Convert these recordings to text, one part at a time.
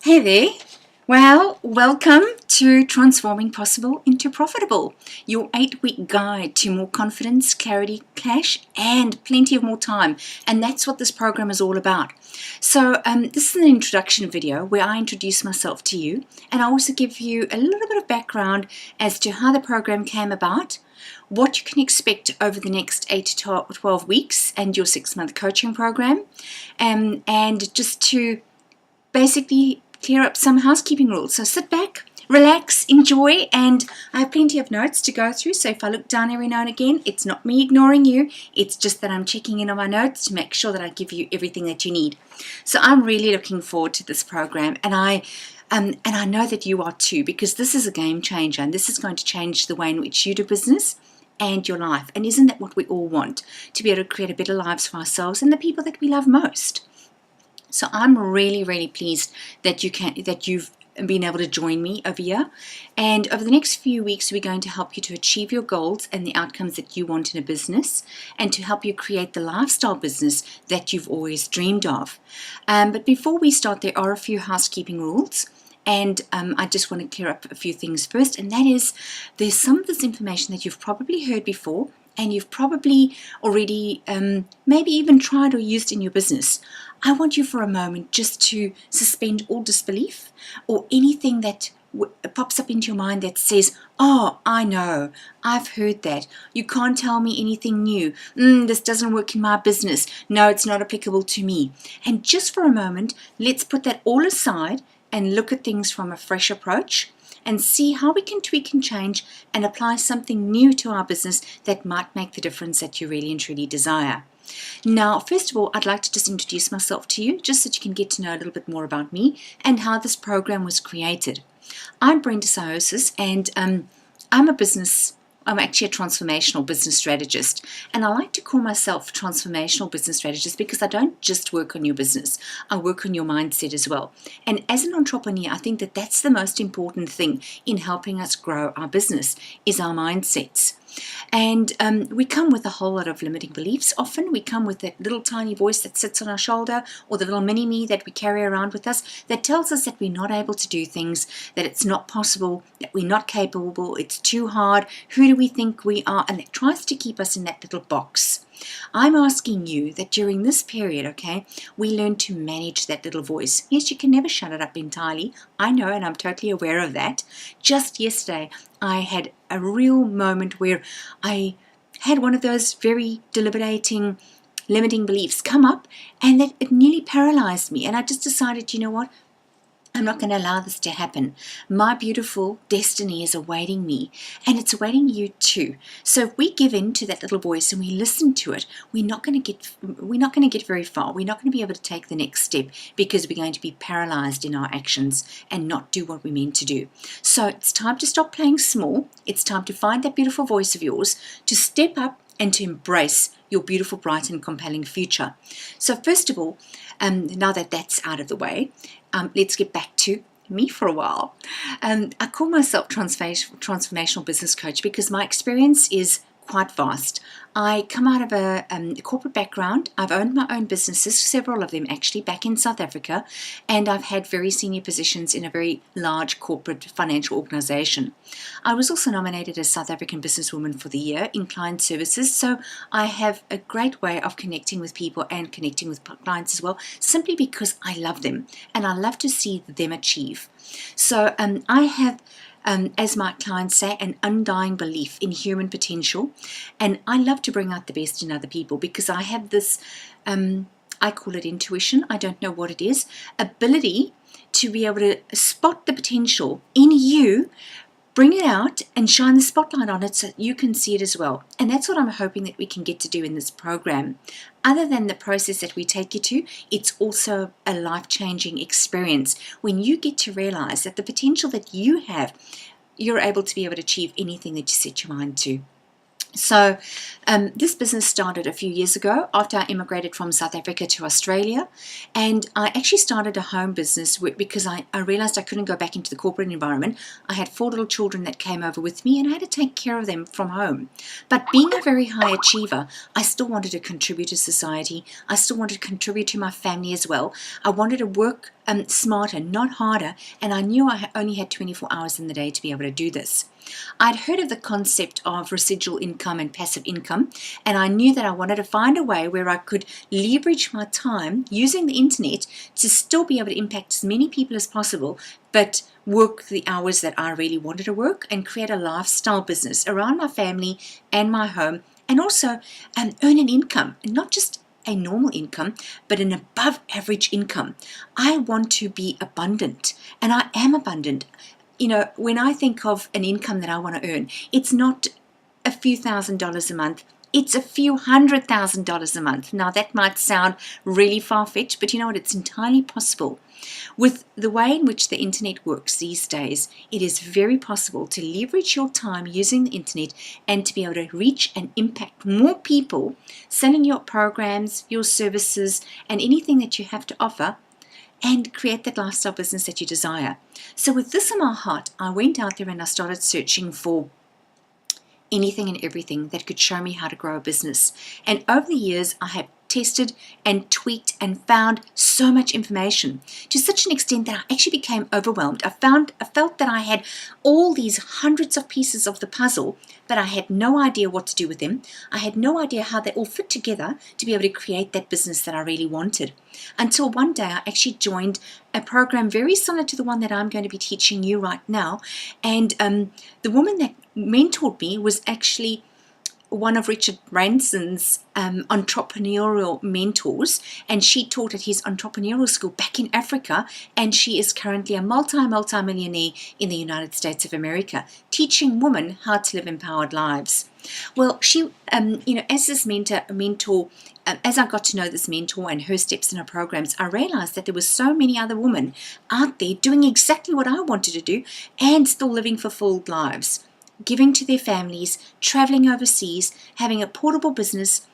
Hey there. Well, welcome to Transforming Possible into Profitable, your 8-week guide to more confidence, clarity, cash, and plenty of more time. And that's what this program is all about. So this is an introduction video where I introduce myself to you, and I also give you a little bit of background as to how the program came about, what you can expect over the next 8 to 12 weeks and your 6-month coaching program, and just to basically clear up some housekeeping rules. So sit back, relax, enjoy, and I have plenty of notes to go through. So if I look down every now and again, it's not me ignoring you. It's just that I'm checking in on my notes to make sure that I give you everything that you need. So I'm really looking forward to this program, and I know that you are too, because this is a game changer, and this is going to change the way in which you do business and your life. And isn't that what we all want? To be able to create a better lives for ourselves and the people that we love most. So I'm really, really pleased that you've been able to join me over here. And over the next few weeks, we're going to help you to achieve your goals and the outcomes that you want in a business, and to help you create the lifestyle business that you've always dreamed of. But before we start, there are a few housekeeping rules. And I just want to clear up a few things first, and that is, there's some of this information that you've probably heard before, and you've probably already maybe even tried or used in your business. I want you for a moment just to suspend all disbelief or anything that pops up into your mind that says, oh, I know, I've heard that. You can't tell me anything new. This doesn't work in my business. No, it's not applicable to me. And just for a moment, let's put that all aside and look at things from a fresh approach, and see how we can tweak and change and apply something new to our business that might make the difference that you really and truly desire. Now, first of all, I'd like to just introduce myself to you, just so that you can get to know a little bit more about me and how this program was created. I'm Brenda Tsiaousis, and I'm actually a transformational business strategist, and I like to call myself transformational business strategist because I don't just work on your business, I work on your mindset as well. And as an entrepreneur, I think that that's the most important thing in helping us grow our business, is our mindsets. And we come with a whole lot of limiting beliefs. Often we come with that little tiny voice that sits on our shoulder, or the little mini-me that we carry around with us, that tells us that we're not able to do things, that it's not possible, that we're not capable, it's too hard, who do we think we are, and that tries to keep us in that little box. I'm asking you that during this period, okay, we learn to manage that little voice. Yes, you can never shut it up entirely. I know, and I'm totally aware of that. Just yesterday, I had a real moment where I had one of those very deliberating, limiting beliefs come up, and that it nearly paralyzed me. And I just decided, you know what? I'm not going to allow this to happen. My beautiful destiny is awaiting me, and it's awaiting you too. So if we give in to that little voice and we listen to it, we're not going to get very far. We're not going to be able to take the next step, because we're going to be paralyzed in our actions and not do what we're meant to do. So it's time to stop playing small. It's time to find that beautiful voice of yours, to step up and to embrace your beautiful, bright and compelling future. So first of all, now that that's out of the way, let's get back to me for a while. I call myself transformational business coach because my experience is quite vast. I come out of a corporate background. I've owned my own businesses, several of them actually, back in South Africa, and I've had very senior positions in a very large corporate financial organization. I was also nominated as South African Businesswoman for the Year in client services, so I have a great way of connecting with people and connecting with clients as well, simply because I love them and I love to see them achieve. So I have, as my clients say, an undying belief in human potential, and I love to bring out the best in other people, because I have this, I call it intuition, I don't know what it is, ability to be able to spot the potential in you, bring it out and shine the spotlight on it so that you can see it as well. And that's what I'm hoping that we can get to do in this program. Other than the process that we take you to, it's also a life-changing experience when you get to realize that the potential that you have, you're able to be able to achieve anything that you set your mind to. So this business started a few years ago after I immigrated from South Africa to Australia, and I actually started a home business because I realized I couldn't go back into the corporate environment. I had 4 little children that came over with me, and I had to take care of them from home. But being a very high achiever, I still wanted to contribute to society. I still wanted to contribute to my family as well. I wanted to work smarter, not harder, and I knew I only had 24 hours in the day to be able to do this. I'd heard of the concept of residual income and passive income, and I knew that I wanted to find a way where I could leverage my time using the internet to still be able to impact as many people as possible, but work the hours that I really wanted to work and create a lifestyle business around my family and my home, and also earn an income, not just a normal income, but an above average income. I want to be abundant, and I am abundant. You know, when I think of an income that I want to earn, it's not a few $1,000s a month. It's a few $100,000 a month. Now, that might sound really far-fetched, but you know what? It's entirely possible. With the way in which the internet works these days, it is very possible to leverage your time using the internet and to be able to reach and impact more people, selling your programs, your services, and anything that you have to offer, and create that lifestyle business that you desire. So with this in my heart, I went out there and I started searching for anything and everything that could show me how to grow a business. And over the years, I have tested and tweaked and found so much information to such an extent that I actually became overwhelmed. I felt that I had all these hundreds of pieces of the puzzle, but I had no idea what to do with them. I had no idea how they all fit together to be able to create that business that I really wanted. Until one day I actually joined a program very similar to the one that I'm going to be teaching you right now. And the woman that mentored me was actually one of Richard Branson's entrepreneurial mentors, and she taught at his entrepreneurial school back in Africa, and she is currently a multi-millionaire in the United States of America, teaching women how to live empowered lives. Well, she, as this mentor, as I got to know this mentor and her steps in her programs, I realized that there were so many other women out there doing exactly what I wanted to do and still living fulfilled lives, giving to their families, traveling overseas, having a portable business,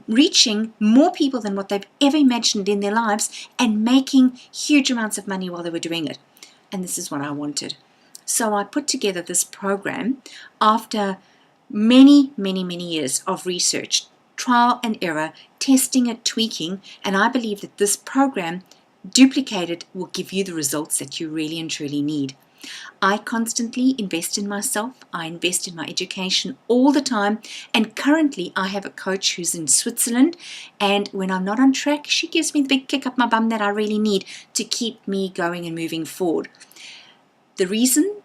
reaching more people than what they've ever imagined in their lives, and making huge amounts of money while they were doing it. And this is what I wanted. So I put together this program after many years of research, trial and error, testing it, tweaking, and I believe that this program, duplicated, will give you the results that you really and truly need. I constantly invest in myself. I invest in my education all the time, and currently I have a coach who's in Switzerland, and when I'm not on track, she gives me the big kick up my bum that I really need to keep me going and moving forward. The reason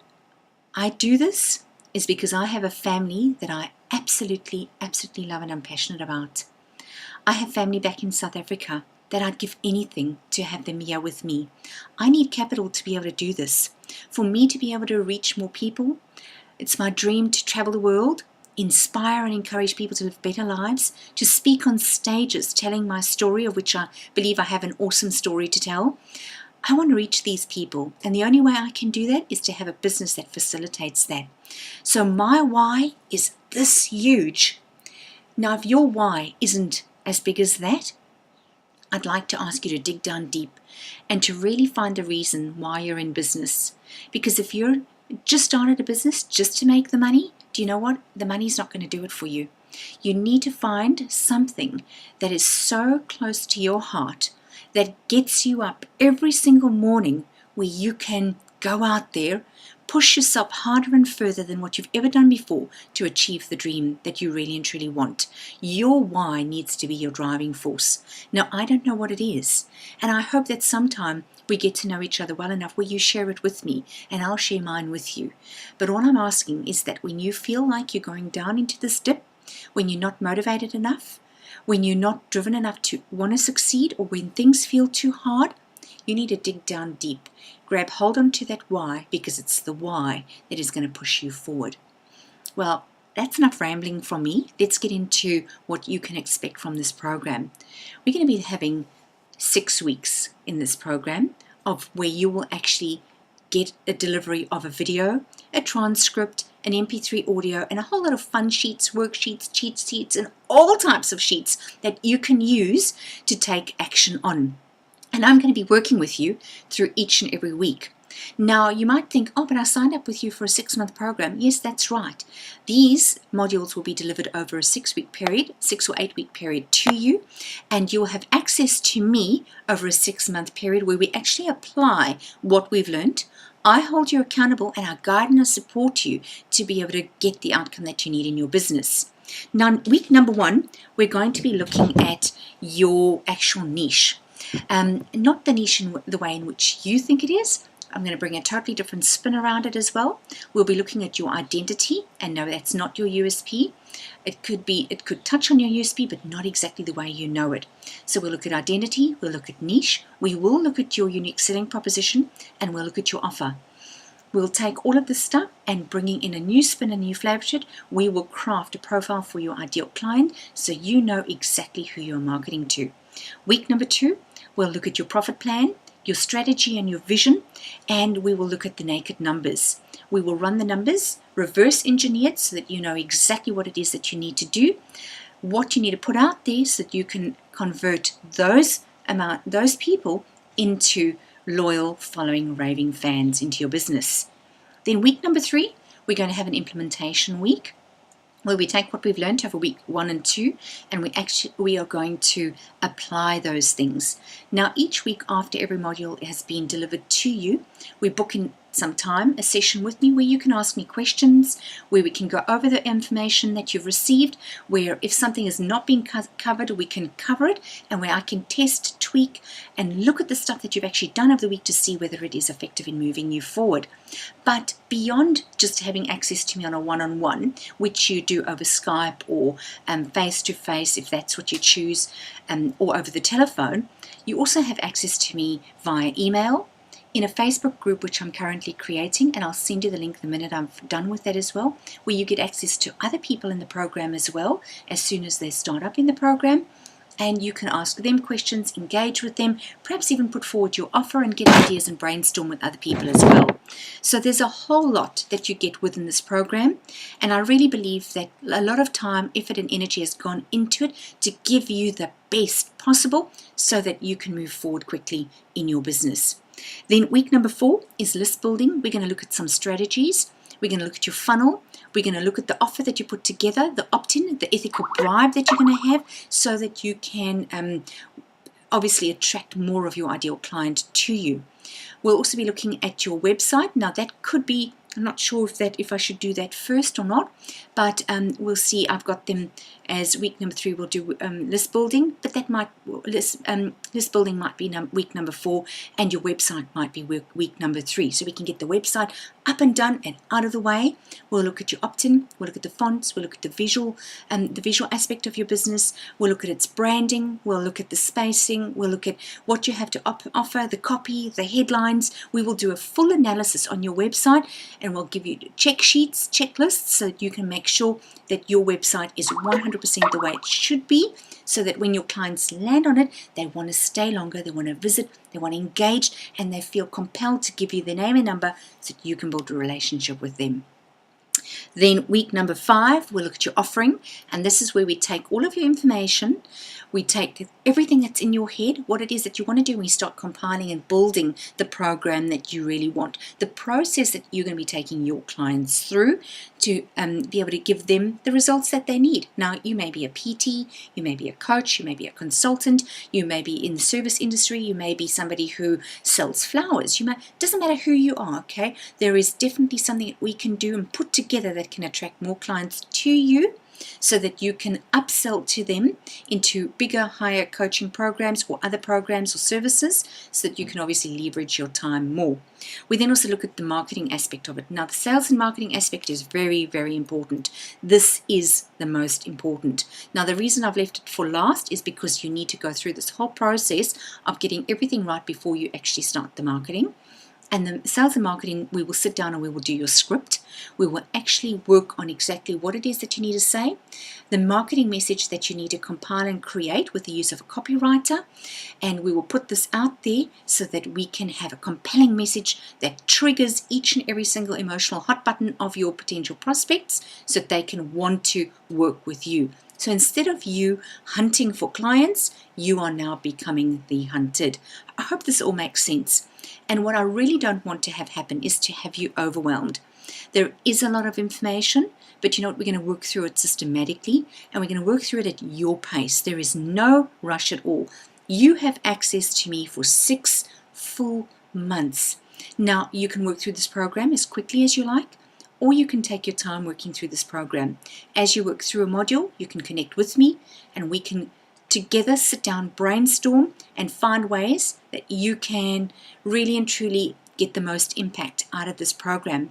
I do this is because I have a family that I absolutely love and I'm passionate about. I have family back in South Africa that I'd give anything to have them here with me. I need capital to be able to do this. For me to be able to reach more people, it's my dream to travel the world, inspire and encourage people to live better lives, to speak on stages telling my story, of which I believe I have an awesome story to tell. I want to reach these people, and the only way I can do that is to have a business that facilitates that. So my why is this huge. Now, if your why isn't as big as that, I'd like to ask you to dig down deep and to really find the reason why you're in business. Because if you're just started a business just to make the money, do you know what? The money's not going to do it for you. You need to find something that is so close to your heart that gets you up every single morning, where you can go out there, push yourself harder and further than what you've ever done before to achieve the dream that you really and truly want. Your why needs to be your driving force. Now, I don't know what it is, and I hope that sometime we get to know each other well enough where you share it with me and I'll share mine with you. But all I'm asking is that when you feel like you're going down into this dip, when you're not motivated enough, when you're not driven enough to want to succeed, or when things feel too hard, you need to dig down deep. Grab hold onto that why, because it's the why that is going to push you forward. Well, that's enough rambling from me. Let's get into what you can expect from this program. We're going to be having 6 weeks in this program of where you will actually get a delivery of a video, a transcript, an MP3 audio, and a whole lot of fun sheets, worksheets, cheat sheets, and all types of sheets that you can use to take action on. And I'm going to be working with you through each and every week. Now, you might think, oh, but I signed up with you for a 6-month program. Yes, that's right. These modules will be delivered over a 6-week period, 6 or 8-week period to you, and you'll have access to me over a 6-month period where we actually apply what we've learned. I hold you accountable, and I guide and I support you to be able to get the outcome that you need in your business. Now, week number 1, we're going to be looking at your actual niche. Not the niche in the way in which you think it is. I'm going to bring a totally different spin around it as well. We'll be looking at your identity, and no, that's not your USP. It could touch on your USP, but not exactly the way you know it. So we'll look at identity, we'll look at niche, we will look at your unique selling proposition, and we'll look at your offer. We'll take all of this stuff and bringing in a new spin, a new flavor to it, we will craft a profile for your ideal client so you know exactly who you're marketing to. Week number 2, we'll look at your profit plan, your strategy and your vision, and we will look at the naked numbers. We will run the numbers, reverse engineer it so that you know exactly what it is that you need to do, what you need to put out there so that you can convert those people into loyal, following, raving fans into your business. Then week number 3, we're going to have an implementation week, where we take what we've learned over week 1 and 2, and we are going to apply those things. Now, each week after every module has been delivered to you, we book in some time, a session with me where you can ask me questions, where we can go over the information that you've received, where if something has not been covered, we can cover it, and where I can test, tweak, and look at the stuff that you've actually done over the week to see whether it is effective in moving you forward. But beyond just having access to me on a one-on-one, which you do over Skype or face-to-face if that's what you choose, or over the telephone, you also have access to me via email, in a Facebook group which I'm currently creating, and I'll send you the link the minute I'm done with that as well, where you get access to other people in the program as well as soon as they start up in the program, and you can ask them questions, engage with them, perhaps even put forward your offer and get ideas and brainstorm with other people as well. So there's a whole lot that you get within this program, and I really believe that a lot of time, effort and energy has gone into it to give you the best possible so that you can move forward quickly in your business. Then week number 4 is list building. We're going to look at some strategies. We're going to look at your funnel. We're going to look at the offer that you put together, the opt-in, the ethical bribe that you're going to have so that you can obviously attract more of your ideal client to you. We'll also be looking at your website. Now that could be, I'm not sure if I should do that first or not, but we'll see. I've got them as week number 3. We'll do list building, but that might list building might be week number 4, and your website might be week number 3. So we can get the website up and done and out of the way. We'll look at your opt-in. We'll look at the fonts. We'll look at the visual aspect of your business. We'll look at its branding. We'll look at the spacing. We'll look at what you have to offer, the copy, the headlines. We will do a full analysis on your website, and we'll give you check sheets, checklists, so that you can make sure that your website is 100% the way it should be, so that when your clients land on it, they want to stay longer, they want to visit, they want to engage, and they feel compelled to give you their name and number so that you can build a relationship with them. Then week number 5, we'll look at your offering, and this is where we take all of your information, we take everything that's in your head, what it is that you want to do, and we start compiling and building the program that you really want, the process that you're going to be taking your clients through to be able to give them the results that they need. Now, you may be a PT, you may be a coach, you may be a consultant, you may be in the service industry, you may be somebody who sells flowers, doesn't matter who you are, okay? There is definitely something that we can do and put together that can attract more clients to you so that you can upsell to them into bigger, higher coaching programs or other programs or services so that you can obviously leverage your time more. We then also look at the marketing aspect of it. Now, the sales and marketing aspect is very, very important. This is the most important. Now, the reason I've left it for last is because you need to go through this whole process of getting everything right before you actually start the marketing. And the sales and marketing, we will sit down and we will do your script. We will actually work on exactly what it is that you need to say, the marketing message that you need to compile and create with the use of a copywriter, and we will put this out there so that we can have a compelling message that triggers each and every single emotional hot button of your potential prospects so that they can want to work with you. So instead of you hunting for clients, you are now becoming the hunted. I hope this all makes sense. And what I really don't want to have happen is to have you overwhelmed. There is a lot of information, but you know what? We're going to work through it systematically, and we're going to work through it at your pace. There is no rush at all. You have access to me for 6 full months. Now, you can work through this program as quickly as you like, or you can take your time working through this program. As you work through a module, you can connect with me, and we can together sit down, brainstorm, and find ways that you can really and truly get the most impact out of this program.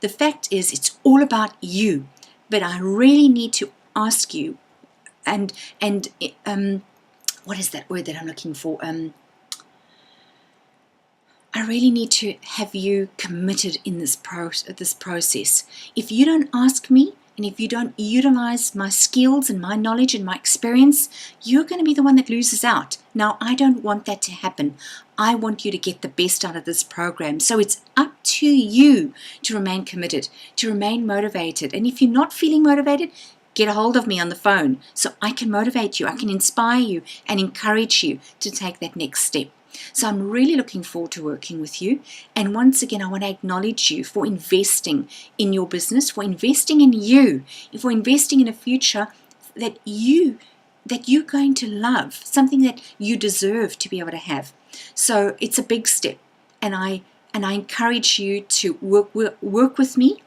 The fact is, it's all about you, but I really need to ask you, and what is that word that I'm looking for? I really need to have you committed in this process. If you don't ask me, and if you don't utilize my skills and my knowledge and my experience, you're going to be the one that loses out. Now, I don't want that to happen. I want you to get the best out of this program. So it's up to you to remain committed, to remain motivated. And if you're not feeling motivated, get a hold of me on the phone so I can motivate you, I can inspire you and encourage you to take that next step. So I'm really looking forward to working with you. And once again, I want to acknowledge you for investing in your business, for investing in you, for investing in a future that you're going to love, something that you deserve to be able to have. So it's a big step. And I encourage you to work with me,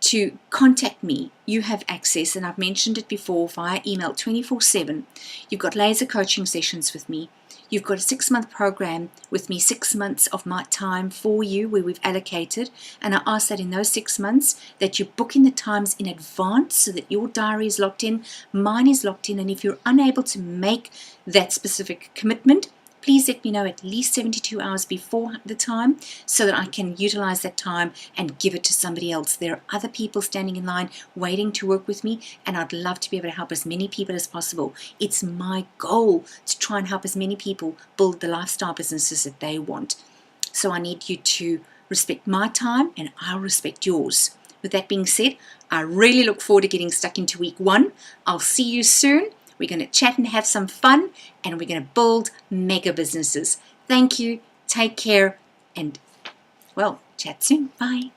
to contact me. You have access, and I've mentioned it before, via email 24/7. You've got laser coaching sessions with me. You've got a 6-month program with me, 6 months of my time for you where we've allocated. And I ask that in those 6 months that you book in the times in advance so that your diary is locked in, mine is locked in. And if you're unable to make that specific commitment, please let me know at least 72 hours before the time so that I can utilize that time and give it to somebody else. There are other people standing in line waiting to work with me, and I'd love to be able to help as many people as possible. It's my goal to try and help as many people build the lifestyle businesses that they want. So I need you to respect my time, and I'll respect yours. With that being said, I really look forward to getting stuck into week 1. I'll see you soon. We're going to chat and have some fun, and we're going to build mega businesses. Thank you. Take care, and, well, chat soon. Bye.